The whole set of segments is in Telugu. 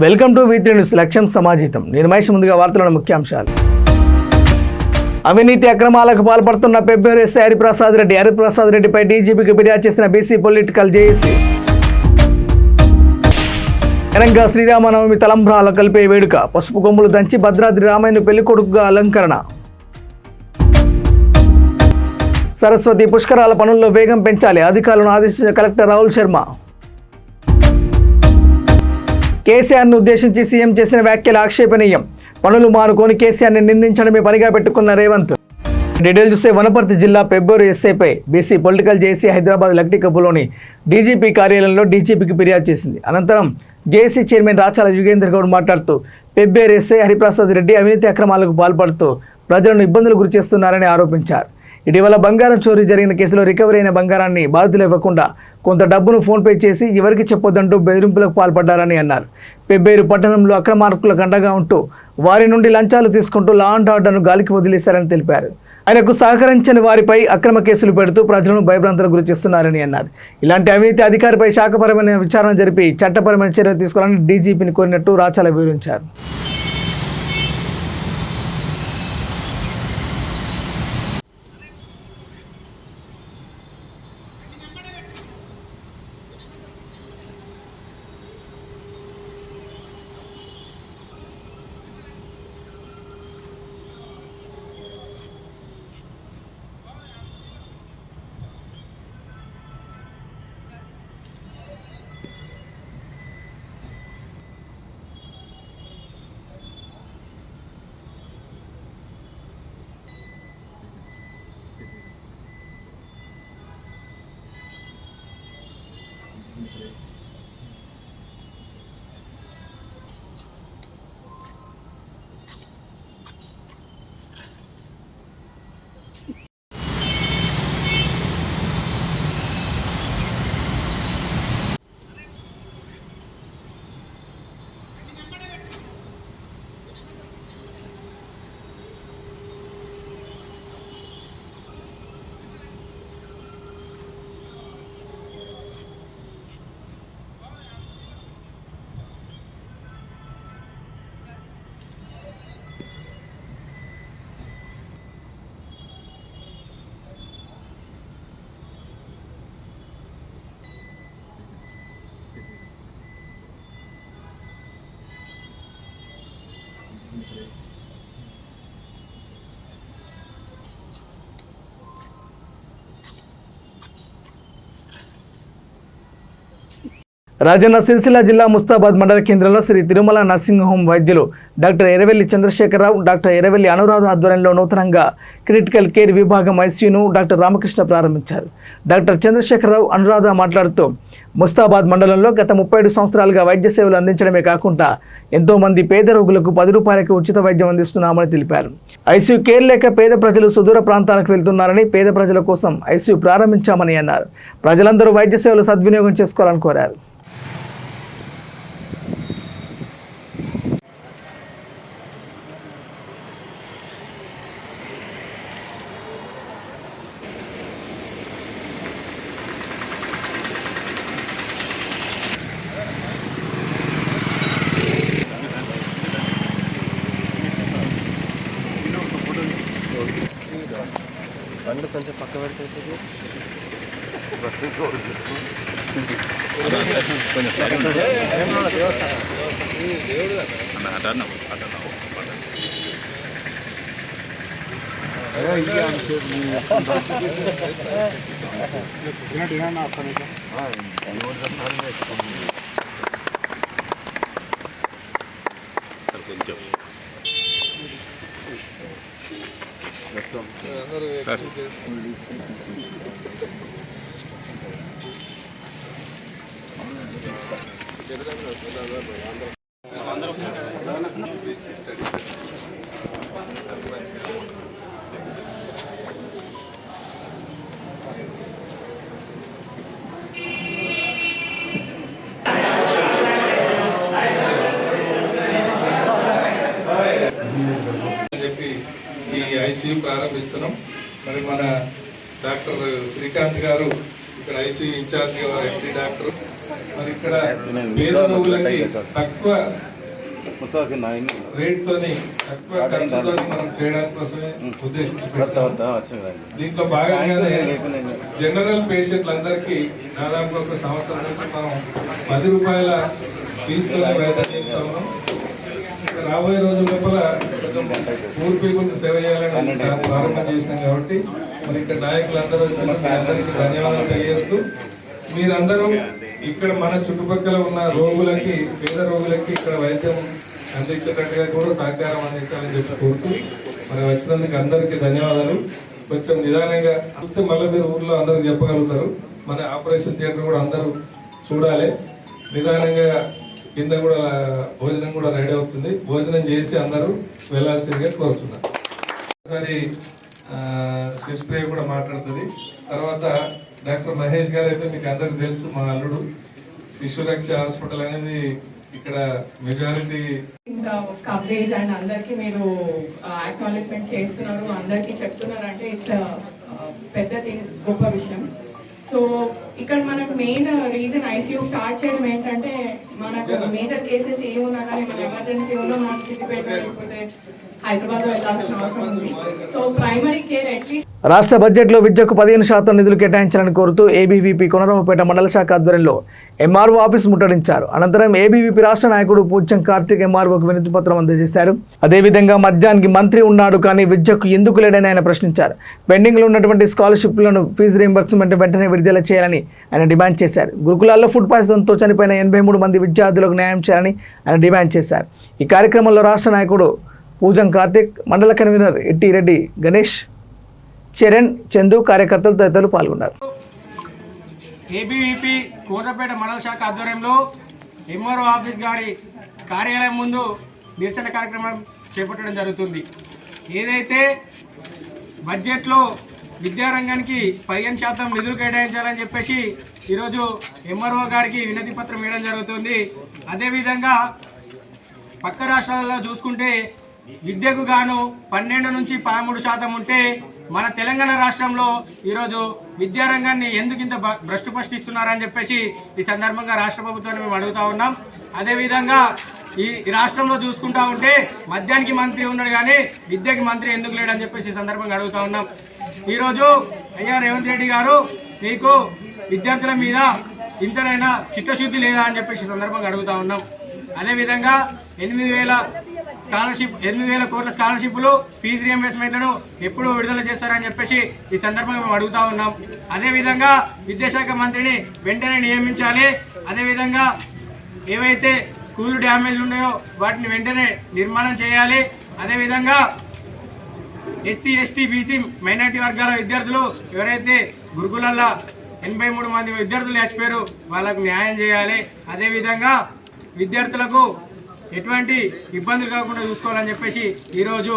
వెల్కమ్ టు V3 న్యూస్ లక్ష్యం సమాజితం. నిర్మేష్ ముందుగా వార్తల ముఖ్యాంశాలు. అవినీతి అక్రమాలకు పాల్పడుతున్న పెబ్బేరు ఎస్ఐ హరిప్రసాద్ రెడ్డిపై డీజీపీకి ఫిర్యాదు చేసిన BC political JAC. Telangana Sri Rama Navami తలంబ్రాల కలిపే వేడుక, పసుపు కొమ్ములు దంచి భద్రాద్రి రామయ్యను పెళ్లికొడుకుగా అలంకరణ. సరస్వతి పుష్కరాల పనుల్లో వేగం పెంచాలి, అధికారులను ఆదేశించిన కలెక్టర్ రాహుల్ శర్మ. కేసీఆర్ను ఉద్దేశించి సీఎం చేసిన వ్యాఖ్యలు ఆక్షేపణీయం, పనులు మానుకొని కేసీఆర్ని నిందించడమే పనిగా పెట్టుకున్న రేవంత్. డీటెయిల్ చూస్తే వనపర్తి జిల్లా పెబ్బేరు ఎస్ఐపై బీసీ పొలిటికల్ జేఏసీ హైదరాబాద్ లక్టికప్పులోని డీజీపీ కార్యాలయంలో డీజీపీకి ఫిర్యాదు చేసింది. అనంతరం జేఏసీ చైర్మన్ రాచాల యుగేందర్ గౌడ్ మాట్లాడుతూ పెబ్బేరు ఎస్ఐ హరిప్రసాద్ రెడ్డి అవినీతి అక్రమాలకు పాల్పడుతూ ప్రజలను ఇబ్బందులు గురిచేస్తున్నారని ఆరోపించారు. ఇటీవల బంగారం చోరీ జరిగిన కేసులో రికవరీ అయిన బంగారాన్ని బాధితులు ఇవ్వకుండా కొంత డబ్బును ఫోన్పే చేసి ఎవరికి చెప్పొద్దంటూ బెదిరింపులకు పాల్పడ్డారని అన్నారు. పెబ్బేరు పట్టణంలో అక్రమార్కులకు అండగా ఉంటూ వారి నుండి లంచాలు తీసుకుంటూ లా అండ్ ఆర్డర్ను గాలికి వదిలేశారని తెలిపారు. ఆయనకు సహకరించని వారిపై అక్రమ కేసులు పెడుతూ ప్రజలను భయభ్రాంతులకు గురి చేస్తున్నారని అన్నారు. ఇలాంటి అవినీతి అధికారిపై శాఖపరమైన విచారణ జరిపి చట్టపరమైన చర్యలు తీసుకోవాలని డీజీపీని కోరినట్టు రాచాల వివరించారు. రాజన్న సిరిసిల్ల జిల్లా ముస్తాబాద్ మండల కేంద్రంలో శ్రీ తిరుమల నర్సింగ్ హోమ్ వైద్యులు డాక్టర్ ఎర్రవెల్లి చంద్రశేఖరరావు, డాక్టర్ ఎర్రవెల్లి అనురాధ ఆధ్వర్యంలో నూతనంగా క్రిటికల్ కేర్ విభాగం ఐసీయూను డాక్టర్ రామకృష్ణ ప్రారంభించారు. డాక్టర్ చంద్రశేఖరరావు, అనురాధ మాట్లాడుతూ ముస్తాబాద్ మండలంలో గత 37 సంవత్సరాలుగా వైద్య సేవలు అందించడమే కాకుండా ఎంతో మంది పేద రోగులకు 10 రూపాయలకు ఉచిత వైద్యం అందిస్తున్నామని తెలిపారు. ఐసీయూ కేర్ లేక పేద ప్రజలు సుదూర ప్రాంతాలకు వెళ్తున్నారని, పేద ప్రజల కోసం ఐసీయూ ప్రారంభించామని అన్నారు. ప్రజలందరూ వైద్య సేవలు సద్వినియోగం చేసుకోవాలని కోరారు. కొంచెం పక్క పెడితే ఐసీయూ ప్రారంభిస్తున్నాం. మరి మన డాక్టర్ శ్రీకాంత్ గారు ఇక్కడ ఐసీయూ ఇన్ఛార్జ్ ఎంపీ డాక్టర్. మరి ఇక్కడ పేద రోగులకి తక్కువ రేట్తోని తక్కువ ఖర్చుతో మనం చేయడానికి కోసమే ఉద్దేశించి పెట్టాం. దీంట్లో భాగంగానే జనరల్ పేషెంట్లందరికీ దాదాపు ఒక సంవత్సరం నుంచి మనం 10 రూపాయల ఫీజుతో వైద్యం చేస్తా ఉన్నాం. రాబోయే రోజుల లోపల పూర్ పీపుల్కి సేవ చేయాలని ప్రారంభం చేసినాం కాబట్టి మరి ఇక్కడ నాయకులందరూ వచ్చి మీ అందరికీ ధన్యవాదాలు తెలియజేస్తూ మీరందరూ ఇక్కడ మన చుట్టుపక్కల ఉన్న రోగులకి పేద రోగులకి ఇక్కడ వైద్యం అందించేటట్టుగా కూడా సహకారం అందించాలని చెప్పి కోరుతూ మరి వచ్చినందుకు అందరికీ ధన్యవాదాలు. కొంచెం నిదానంగా చూస్తే మళ్ళీ మీరు ఊర్లో అందరూ చెప్పగలుగుతారు. మన ఆపరేషన్ థియేటర్ కూడా అందరూ చూడాలి. నిదానంగా కింద కూడా భోజనం కూడా రెడీ అవుతుంది. భోజనం చేసి అందరూ వెళ్ళాల్సిందిగా కోరుతున్నారు. ఒకసారి శిశుప్రియ కూడా మాట్లాడుతుంది. తర్వాత డాక్టర్ మహేష్ గారు అయితే మీకు అందరికి తెలుసు, మా అల్లుడు. శిశురక్ష హాస్పిటల్ అనేది ఇక్కడ మెజారిటీ కవరేజ్ అండ్ అందరికి మీరు అక్నాలెడ్జ్మెంట్ చేస్తున్నారు, అందరికీ చెప్తున్నారు అంటే ఇట్స్ పెద్ద గొప్ప విషయం. సో ఇక్కడ మనకు మెయిన్ రీజన్ ఐసీయూ స్టార్ట్ చేయడం ఏంటంటే మనకు మేజర్ కేసెస్ ఏమున్నా కానీ మన ఎమర్జెన్సీలో మనం సిద్దిపేట లేకపోతే హైదరాబాద్ వెళ్ళాల్సిన అవసరం ఉంది. సో ప్రైమరీ కేర్ అట్లీస్ట్ రాష్ట్ర బడ్జెట్లో విద్యకు 15% నిధులు కేటాయించాలని కోరుతూ ఏబీవీపీ కొనరావుపేట మండల శాఖ ఆధ్వర్యంలో ఎంఆర్ఓ ఆఫీస్ ముట్టడించారు. అనంతరం ఏబీవీపీ రాష్ట్ర నాయకుడు పూజ్యం కార్తీక్ ఎంఆర్ఓకు వినతి పత్రం అందజేశారు. అదేవిధంగా మద్యానికి మంత్రి ఉన్నాడు కానీ విద్యకు ఎందుకు లేడని ఆయన ప్రశ్నించారు. పెండింగ్లో ఉన్నటువంటి స్కాలర్షిప్లను ఫీజు రీయింబర్స్మెంట్ వెంటనే విడుదల చేయాలని ఆయన డిమాండ్ చేశారు. గురుకులాల్లో ఫుడ్ పాయిజన్తో చనిపోయిన 83 మంది విద్యార్థులకు న్యాయం చేయాలని ఆయన డిమాండ్ చేశారు. ఈ కార్యక్రమంలో రాష్ట్ర నాయకుడు పూజం కార్తీక్, మండల కన్వీనర్ ఎట్టిరెడ్డి గణేష్, చరణ్, చందు, కార్యకర్తలు తదితరులు పాల్గొన్నారు. ఏబీవీపీ కోటపేట మండల శాఖ ఆధ్వర్యంలో ఎంఆర్ఓ ఆఫీస్ గారి కార్యాలయం ముందు నిరసన కార్యక్రమం చేపట్టడం జరుగుతుంది. ఏదైతే బడ్జెట్లో విద్యారంగానికి 15% నిధులు కేటాయించాలని చెప్పేసి ఈరోజు ఎంఆర్ఓ గారికి వినతి పత్రం ఇవ్వడం జరుగుతుంది. అదేవిధంగా పక్క రాష్ట్రాలలో చూసుకుంటే విద్యకు గాను 12 నుంచి 13% ఉంటే మన తెలంగాణ రాష్ట్రంలో ఈరోజు విద్యారంగాన్ని ఎందుకు ఇంత భ్రష్టు పట్టిస్తున్నారని చెప్పేసి ఈ సందర్భంగా రాష్ట్ర ప్రభుత్వాన్ని మేము అడుగుతా ఉన్నాం. అదేవిధంగా ఈ రాష్ట్రంలో చూసుకుంటా ఉంటే మద్యానికి మంత్రి ఉన్నాడు కానీ విద్యకి మంత్రి ఎందుకు లేడని చెప్పేసి ఈ సందర్భంగా అడుగుతా ఉన్నాం. ఈరోజు అయ్యా రేవంత్ రెడ్డి గారు, మీకు విద్యార్థుల మీద ఇంతనైనా చిత్తశుద్ధి లేదా అని చెప్పేసి ఈ సందర్భంగా అడుగుతా ఉన్నాం. అదేవిధంగా 8,000 కోట్ల స్కాలర్షిప్లు ఫీజు రియంబర్స్మెంట్లను ఎప్పుడు విడుదల చేస్తారని చెప్పేసి ఈ సందర్భంగా మేము అడుగుతా ఉన్నాం. అదేవిధంగా విద్యాశాఖ మంత్రిని వెంటనే నియమించాలి. అదేవిధంగా ఏవైతే స్కూల్ డ్యామేజ్లు ఉన్నాయో వాటిని వెంటనే నిర్మాణం చేయాలి. అదేవిధంగా ఎస్సీ, ఎస్టీ, బీసీ మైనార్టీ వర్గాల విద్యార్థులు ఎవరైతే గురుకులల్లో 83 మంది విద్యార్థులు చచ్చిపోయారు వాళ్ళకు న్యాయం చేయాలి. అదేవిధంగా విద్యార్థులకు ఎటువంటి ఇబ్బందులు కాకుండా చూసుకోవాలని చెప్పేసి ఈరోజు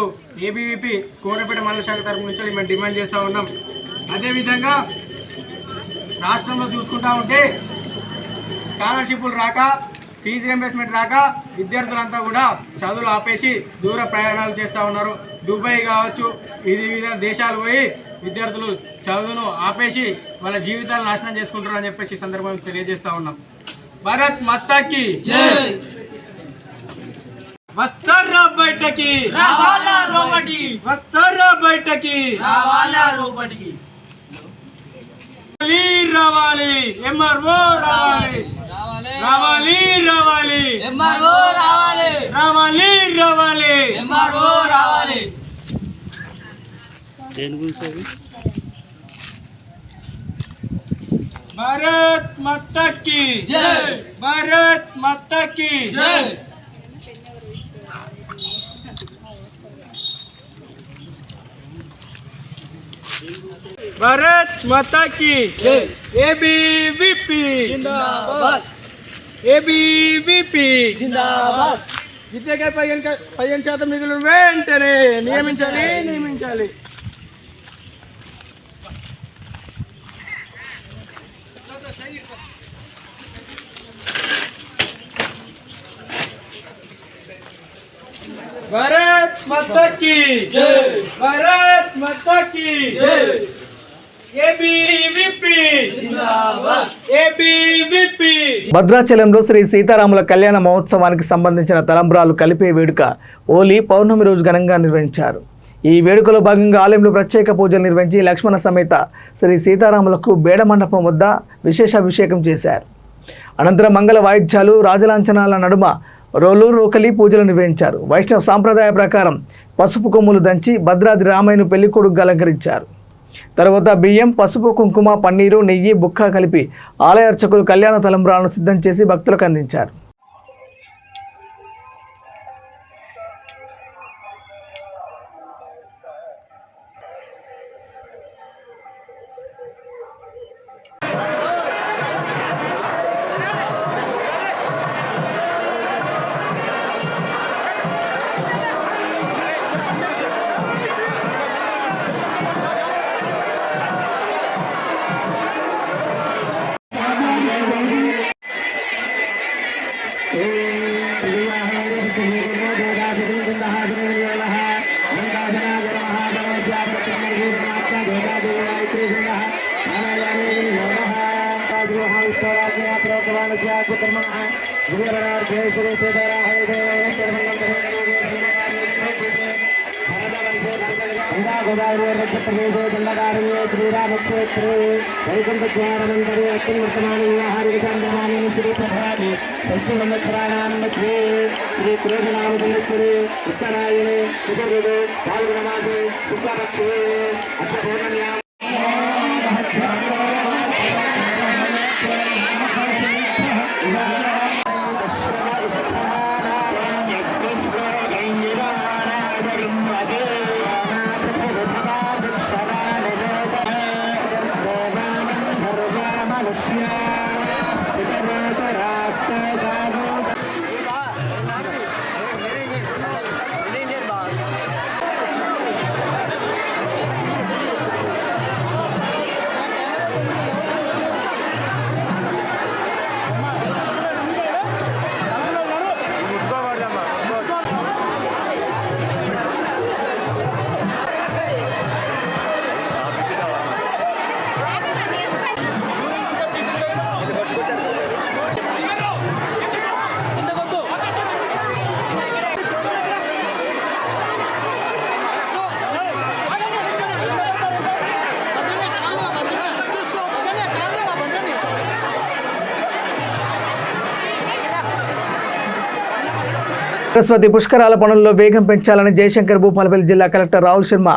ఏబీవీపీ కోటపేట మండల శాఖ తరఫు నుంచి మేము డిమాండ్ చేస్తూ ఉన్నాం. అదేవిధంగా రాష్ట్రంలో చూసుకుంటా ఉంటే స్కాలర్షిప్లు రాక, ఫీజు రియంబర్స్మెంట్ రాక విద్యార్థులంతా కూడా చదువులు ఆపేసి దూర ప్రయాణాలు చేస్తూ ఉన్నారు. దుబాయ్ కావచ్చు, వివిధ దేశాలు పోయి విద్యార్థులు చదువును ఆపేసి వాళ్ళ జీవితాలు నాశనం చేసుకుంటారు అని చెప్పేసి ఈ సందర్భంగా తెలియజేస్తూ ఉన్నాం. భారత్ మాతాకి జై. వస్తారా బయటకి, రావాలా రోబటి, వస్తారా బయటకి, రావాలా రోబటి. రావాలి ఎంఆర్ఓ, రావాలి రావాలి రావాలి ఎంఆర్ఓ, రావాలి రావాలి రావాలి ఎంఆర్ఓ, రావాలి. భారత్ మాతా కీ జై, భారత్ మాతా కీ జై. భారత్ మాతా కీ జై. ఏబీవీపీ జిందాబాద్, ఏబీవీపీ జిందాబాద్. విద్యకై 15% నిధులు వెంటనే నియమించాలి. भारत माता की जय, भारत माता की जय. భద్రాచలంలో శ్రీ సీతారాముల కళ్యాణ మహోత్సవానికి సంబంధించిన తలంబ్రాలు కలిపే వేడుక హోలీ పౌర్ణమి రోజు ఘనంగా నిర్వహించారు. ఈ వేడుకలో భాగంగా ఆలయంలో ప్రత్యేక పూజలు నిర్వహించి లక్ష్మణ సమేత శ్రీ సీతారాములకు బేడ మండపం వద్ద విశేష అభిషేకం చేశారు. అనంతరం మంగళ వాయిద్యాలు రాజలాంఛనాల నడుమ రోకలి పూజలు నిర్వహించారు. వైష్ణవ సాంప్రదాయ ప్రకారం పసుపు కొమ్ములు దంచి భద్రాద్రి రామయ్యను పెళ్లికొడుకు అలంకరించారు. తర్వాత బియ్యం, పసుపు, కుంకుమ, పన్నీరు, నెయ్యి, బుక్క కలిపి ఆలయ అర్చకులు కళ్యాణ తలంబ్రాలను సిద్ధం చేసి భక్తులకు అందించారు. సరస్వతి పుష్కరాల పనుల్లో వేగం పెంచాలని జయశంకర్ భూపాలపల్లి జిల్లా కలెక్టర్ రాహుల్ శర్మ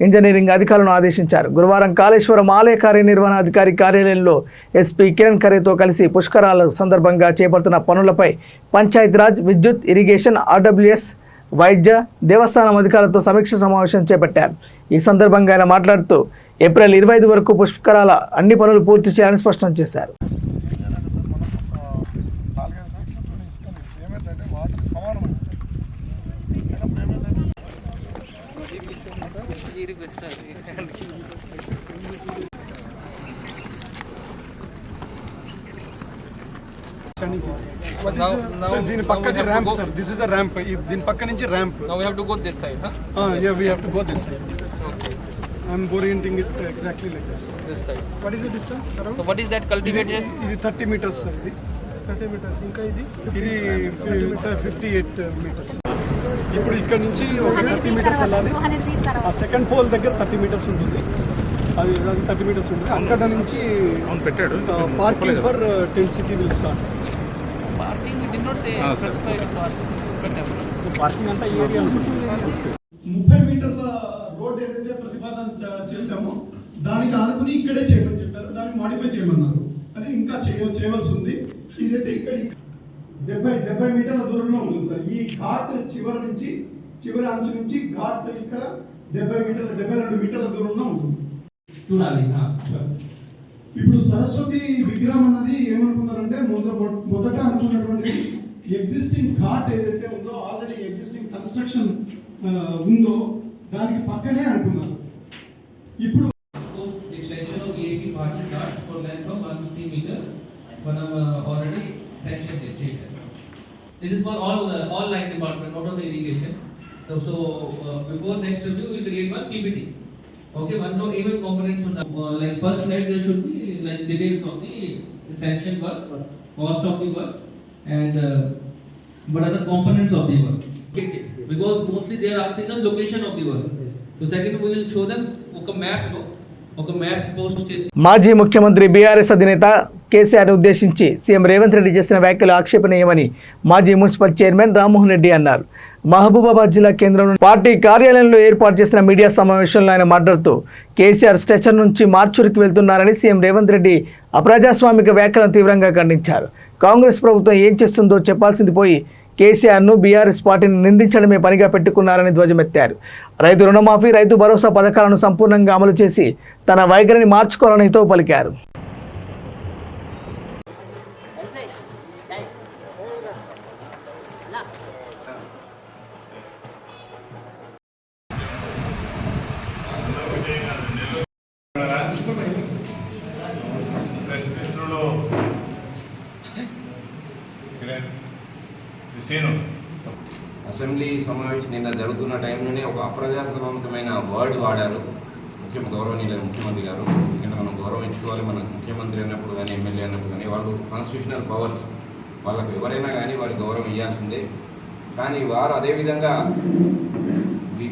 ఇంజనీరింగ్ అధికారులను ఆదేశించారు. గురువారం కాళేశ్వరం ఆలయ కార్యనిర్వహణాధికారి కార్యాలయంలో ఎస్పీ కిరణ్ ఖరేతో కలిసి పుష్కరాల సందర్భంగా చేపడుతున్న పనులపై పంచాయతీరాజ్, విద్యుత్, ఇరిగేషన్, ఆర్డబ్ల్యూఎస్, వైద్య, దేవస్థానం అధికారులతో సమీక్ష సమావేశం చేపట్టారు. ఈ సందర్భంగా ఆయన మాట్లాడుతూ ఏప్రిల్ 25 వరకు పుష్కరాల అన్ని పనులు పూర్తి చేయాలని స్పష్టం చేశారు. దీని పక్కది ramp sir. This is a ramp. దీని పక్క నుంచి ramp. Now we have to go this side, huh? Yeah, we have to go this side. Okay. I'm orienting it exactly like this. This side. What is the distance around? So what is that cultivated? ఇది 30 meters సార్. ఇది 30 meters. ఇంకా ఇది 58 meters. ఇప్పుడు ఇక్కడ నుంచి ఒక 30 meters వెళ్ళాలి. ఆ సెకండ్ పోల్ దగ్గర 30 meters ఉంటుంది. అది 30 meters ఉంటుంది. అక్కడ నుంచి పెట్టాడు parking for 10 city will start. Parking, we did not say specify the parking. So parking అంతా ఈ ఏరియా ఉంటుంది. 30 మీటర్ల రోడ్ ఏదైతే ప్రతిపాదన చేశామో దానికి ఆనుకుని ఇక్కడే చేయమని చెప్పారు. దాన్ని మాడిఫై చేయమన్నారు. అది ఇంకా చేయవలసి ఉంది. ఇదైతే ఇక్కడ 70 మీటర్ల దూరంలో ఉంటుంది సార్. ఈ ఘాట్ చివరి అంచు నుంచి ఘాట్ ఇక్కడ 72 మీటర్ల దూరంలో ఉంటుంది. సార్ ఇప్పుడు సరస్వతి విగ్రహం అన్నది ఏమనుకున్నారంటే మొదట అనుకున్నటువంటిది ఎగ్జిస్టింగ్ ఘాట్ ఏదైతే ఉందో, ఆల్రెడీ ఎగ్జిస్టింగ్ కన్స్ట్రక్షన్ ఉందో దానికి పక్కనే అనుకున్నారు. ఇప్పుడు extension of EAP parking lots for length of 150 meter మనం already sanctioned it. This is for all line department, not only irrigation. So before next review we will create one PPT Okay, one no even components on the like first slide there should be like details of the sanction work, cost of the work, and what are the components of the work. Okay, because mostly they are asking us location of the work. So second we will show them ఒక మ్యాప్ పోస్ట్ చేసి. మాజీ ముఖ్యమంత్రి బీఆర్ఎస్ అధినేత కేసీఆర్ ఉద్దేశించి సీఎం రేవంత్ రెడ్డి చేసిన వ్యాఖ్యలు ఆక్షేపణీయమని మాజీ మున్సిపల్ చైర్మన్ రామ్మోహన్ రెడ్డి అన్నారు. మహబూబాబాద్ జిల్లా కేంద్రంలో పార్టీ కార్యాలయంలో ఏర్పాటు చేసిన మీడియా సమావేశంలో ఆయన మాట్లాడుతూ కేసీఆర్ స్ట్రెచర్ నుంచి మార్చూరికి వెళ్తున్నారని సీఎం రేవంత్ రెడ్డి అప్రజాస్వామిక వ్యాఖ్యలను తీవ్రంగా ఖండించారు. కాంగ్రెస్ ప్రభుత్వం ఏం చేస్తుందో చెప్పాల్సింది పోయి కేసీఆర్ను బీఆర్ఎస్ పార్టీని నిందించడమే పనిగా పెట్టుకున్నారని ధ్వజమెత్తారు. రైతు రుణమాఫీ, రైతు భరోసా పథకాలను సంపూర్ణంగా అమలు చేసి తన వైఖరిని మార్చుకోవాలని హితవు పలికారు. అసెంబ్లీ సమావేశం నిన్న జరుగుతున్న టైంలోనే ఒక అప్రజాస్వామికమైన వర్డ్ వాడారు గౌరవనీయులైన ముఖ్యమంత్రి గారు. ఎందుకంటే మనం గౌరవించుకోవాలి, మన ముఖ్యమంత్రి అన్నప్పుడు కానీ ఎమ్మెల్యే అన్నప్పుడు కానీ వాళ్ళు కాన్స్టిట్యూషనల్ పవర్స్, వాళ్ళకు ఎవరైనా కానీ వారికి గౌరవం ఇవ్వాల్సిందే. కానీ వారు అదేవిధంగా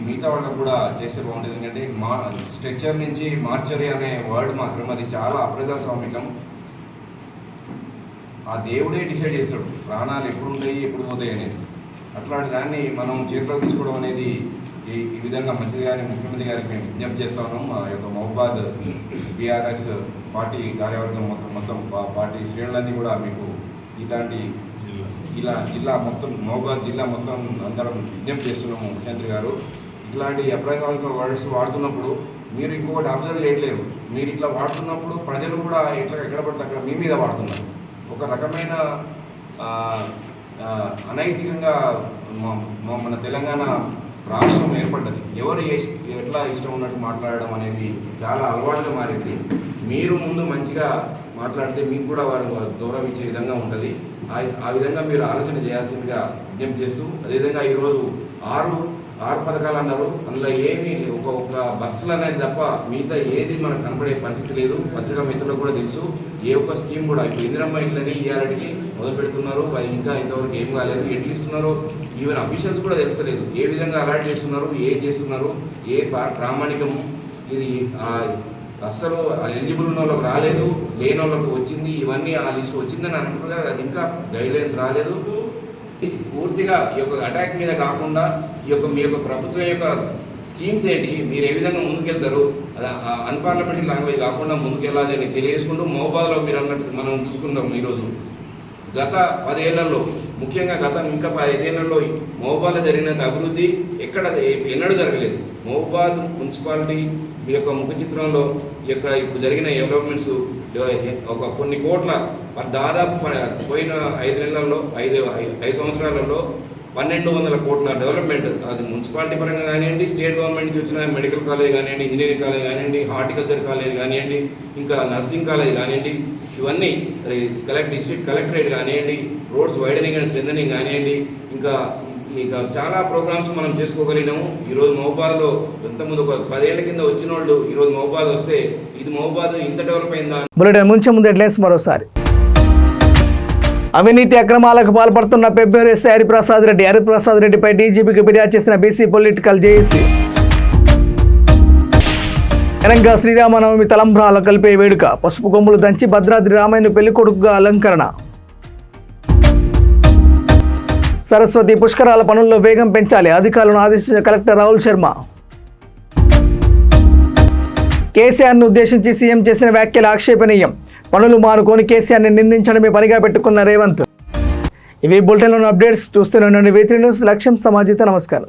మిగతా వాళ్ళకు కూడా చేస్తే బాగుంటుంది. ఎందుకంటే స్ట్రెచర్ నుంచి మార్చరీ అనే వర్డ్ మాత్రం అది చాలా అప్రజాస్వామికం. ఆ దేవుడే డిసైడ్ చేస్తాడు ప్రాణాలు ఎప్పుడు ఉంటాయి ఎప్పుడు పోతాయి అనేది. అట్లాంటి దాన్ని మనం చేతిలో తీసుకోవడం అనేది ఈ విధంగా మంచిది. కానీ ముఖ్యమంత్రి గారికి మేము విజ్ఞప్తి చేస్తా ఉన్నాం. మా యొక్క మహబూబాద్ బీఆర్ఎస్ పార్టీ కార్యవర్గం మొత్తం పార్టీ శ్రేణులన్నీ కూడా మీకు ఇలాంటి జిల్లా మొత్తం మహబూబాద్ జిల్లా మొత్తం అందరం విజ్ఞప్తి చేస్తున్నాము. ముఖ్యమంత్రి గారు ఇట్లాంటి అప్రజాస్వామిక వర్డ్స్ వాడుతున్నప్పుడు మీరు ఇంకొకటి అబ్జర్వ్ చేయట్లేరు. మీరు ఇట్లా వాడుతున్నప్పుడు ప్రజలు కూడా ఎక్కడ పడితే అక్కడ మీ మీద వాడుతున్నారు. ఒక రకమైన అనైతికంగా మన తెలంగాణ రాష్ట్రం ఏర్పడ్డది. ఎవరు ఎట్లా ఇష్టం ఉన్నట్టు మాట్లాడడం అనేది చాలా అలవాటుగా మారింది. మీరు ముందు మంచిగా మాట్లాడితే మీకు కూడా వారు గౌరవం ఇచ్చే విధంగా ఉంటుంది. ఆ విధంగా మీరు ఆలోచన చేయాల్సిందిగా విజ్ఞప్తి చేస్తూ, అదేవిధంగా ఈరోజు ఆరు పథకాలు అన్నారు. అందులో ఏమీ ఒక బస్సులు అనేది తప్ప మిగతా ఏది మనకు కనపడే పరిస్థితి లేదు. పత్రికా మిత్రులకు కూడా తెలుసు. ఏ ఒక్క స్కీమ్ కూడా ఇప్పుడు ఇందిరమ్మ ఇళ్ళని ఇయ్యాలకి మొదలు పెడుతున్నారు. ఇంకా ఇంతవరకు ఏం కాలేదు. ఎట్లు ఇస్తున్నారో ఈవెన్ అఫీషియల్స్ కూడా తెలుస్తలేదు. ఏ విధంగా అలాట్ చేస్తున్నారు, ఏం చేస్తున్నారు, ఏ ప్రామాణికము ఇది అస్సలు ఎలిజిబుల్ ఉన్న వాళ్ళకి రాలేదు, లేని వాళ్ళకు వచ్చింది. ఇవన్నీ ఆ లిస్ట్ వచ్చిందని అనుకుంటున్నారు. అది ఇంకా గైడ్లైన్స్ రాలేదు. పూర్తిగా ఈ యొక్క అటాక్ మీద కాకుండా మీ యొక్క ప్రభుత్వం యొక్క స్కీమ్స్ ఏంటి, మీరు ఏ విధంగా ముందుకెళ్తారు, అన్పార్లమెంటరీ లాంగ్వేజ్ కాకుండా ముందుకెళ్ళాలి అని తెలియజేసుకుంటూ మహబూబాద్లో మీరు అన్నట్టు మనం చూసుకుంటాం. ఈరోజు గత 10 ఏళ్లలో, ముఖ్యంగా గత ఇంకా 5 ఏళ్లలో మహబూబాద్లో జరిగినంత అభివృద్ధి ఎన్నడూ జరగలేదు. మహబూబాద్ మున్సిపాలిటీ మీ యొక్క ముఖ చిత్రంలో ఇప్పుడు జరిగిన డెవలప్మెంట్స్ ఒక కొన్ని కోట్ల దాదాపు పోయిన 5 నెలల్లో 5 సంవత్సరాలలో 1200 కోట్ల డెవలప్మెంట్. అది మున్సిపాలిటీ పరంగా కానివ్వండి, స్టేట్ గవర్నమెంట్ నుంచి వచ్చిన మెడికల్ కాలేజ్ కానివ్వండి, ఇంజనీరింగ్ కాలేజ్ కానివ్వండి, హార్టికల్చర్ కాలేజ్ కానివ్వండి, ఇంకా నర్సింగ్ కాలేజ్ కానివ్వండి, ఇవన్నీ డిస్ట్రిక్ట్ కలెక్టరేట్ కానివ్వండి, రోడ్స్ వైడనింగ్ అండ్ స్ట్రెంథనింగ్ కానివ్వండి, ఇంకా చాలా ప్రోగ్రామ్స్ మనం చేసుకోగలిగినాము. ఈరోజు మహబూబాద్లో ఇంతకుముందు ఒక 10 ఏళ్ల కింద వచ్చిన వాళ్ళు ఈరోజు మహబూబాద్ వస్తే ఇది మహబూబాద్ ఇంత డెవలప్ అయిందా. బులెటిన్ ముంచే ముందు హెడ్లైన్స్ మరోసారి. అవినీతి అక్రమాలకు పాల్పడుతున్న పెబ్బేరు ఎస్ఐ హరిప్రసాద్ రెడ్డిపై డీజీపీకి ఫిర్యాదు చేసిన BC political JAC. Telangana Sri Rama Navami తలంబ్రాల కలిపే వేడుక, పసుపు కొమ్ములు దంచి భద్రాద్రి రామయ్యను పెళ్లికొడుకుగా అలంకరణ. సరస్వతి పుష్కరాల పనుల్లో వేగం పెంచాలి, అధికారులను ఆదేశించిన కలెక్టర్ రాహుల్ శర్మ. కేసీఆర్ను ఉద్దేశించి సీఎం చేసిన వ్యాఖ్యలు ఆక్షేపణీయం, పనులు మానుకొని కేసీఆర్ని నిందించడమే పనిగా పెట్టుకున్న రేవంత్. ఇవి బులెటిన్లోని అప్డేట్స్. చూస్తూనే ఉండండి V3 న్యూస్. లక్ష్యం సమాజిత. నమస్కారం.